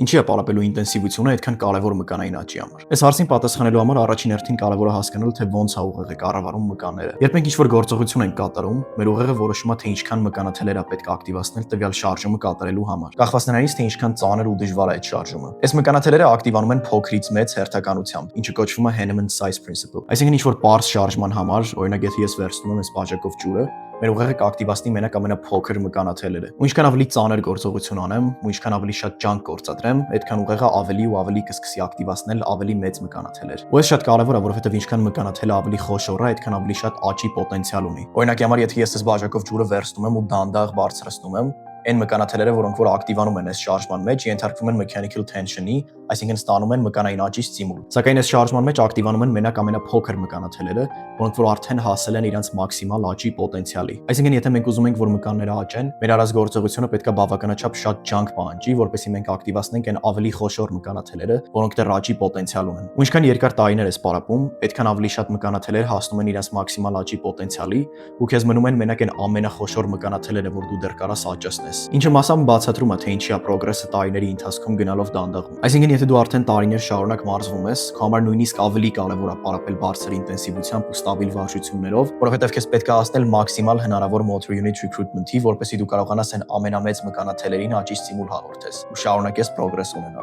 Ինչի է պարապելու ինտենսիվությունը այդքան կարևոր մկանային աճի համար։ Այս հարցին պատասխանելու համար առաջին հերթին կարևոր է հասկանալ, թե ոնց է ուղեղը կառավարում մկանները։ Երբ մենք ինչ-որ գործողություն ենք կատարում, մեր ուղեղը որոշում է, թե ինչքան մկանաթելեր է պետք ակտիվացնել տվյալ շարժումը կատարելու համար, կախված նրանից, թե ինչքան ծանր ու դժվար է այդ շարժումը։ Այս մկանաթելերը ակտիվանում են փոքրից մեծ հերթականությամբ, ինչը կոչվում է Henneman size principle։ Այսինքն ինչ-որ պարզ շարժման համար, օրինակ եթե ես վերցնում եմ այս բաժակով ջուրը, մեր ուղեղը կակտիվացնի մենակ ամենափոքր մկանաթելերը։ Ու ինչքան ավելի ծանր գործողություն անեմ, ու ինչքան ավելի շատ ջանք գործադրեմ, այդքան ուղեղը ավելի ու ավելի կսկսի ակտիվացնել ավելի մեծ մկանաթելեր։ Ու այս շատ կարևոր է, որովհետև ինչքան մկանաթելը ավելի խոշոր է, այդքան ավելի շատ աճի պոտենցիալ ունի։ Օրինակի համար, եթե ես այս բաժակով ջուրը վերցնում եմ ու դանդաղ բարձրացնում եմ, այն մկանաթելերը, որոնք որ ակտիվանում են այս շարժման մեջ, ենթարկվում են mechanical tension-ի, այսինքն ստանում են մկանային աճի ստիմուլ։ Սակայն այս շարժման մեջ ակտիվանում են մենակ ամենափոքր մկանաթելերը, որոնք որ արդեն հասել են իրենց մաքսիմալ աճի պոտենցիալի։ Այսինքն, եթե մենք ուզում ենք, որ մկանները աճեն, մեր արած գործողությունը պետք է բավականաչափ շատ ջանք պահանջի, որպեսզի մենք ակտիվացնենք այն ավելի խոշոր մկանաթելերը, որոնք դեռ աճի պոտենցիալ ունեն։ Ու ինչքան երկար տարիներ ես պարապում, այդքան ավելի շատ մկանաթելեր հասնում են իրենց մաքսիմալ աճի պոտենցիալի, ու քեզ մնում են մենակ այն ամենախոշոր մկանաթելերը, որ դու դեռ կարաս աճեցնես։ Ինչը մասամբ բացատրում է, թե ինչի է պրոգրեսը տարիների ընթացքում գնալով դանդաղում։ Այսինքն, եթե դու արդեն տարիներ շարունակ մարզվում ես, քո համար նույնիսկ ավելի կարևոր է պարապել բարձր ինտենսիվությամբ ու ստաբիլ վարժություններով, որովհետև քեզ պետք է հասնել մաքսիմալ հնարավոր motor unit recruitment-ի, որպեսզի դու կարողանաս այն ամենամեծ մկանաթելերին աճի ստիմուլ հաղորդես ու շարունակես պրոգրես ունենալ։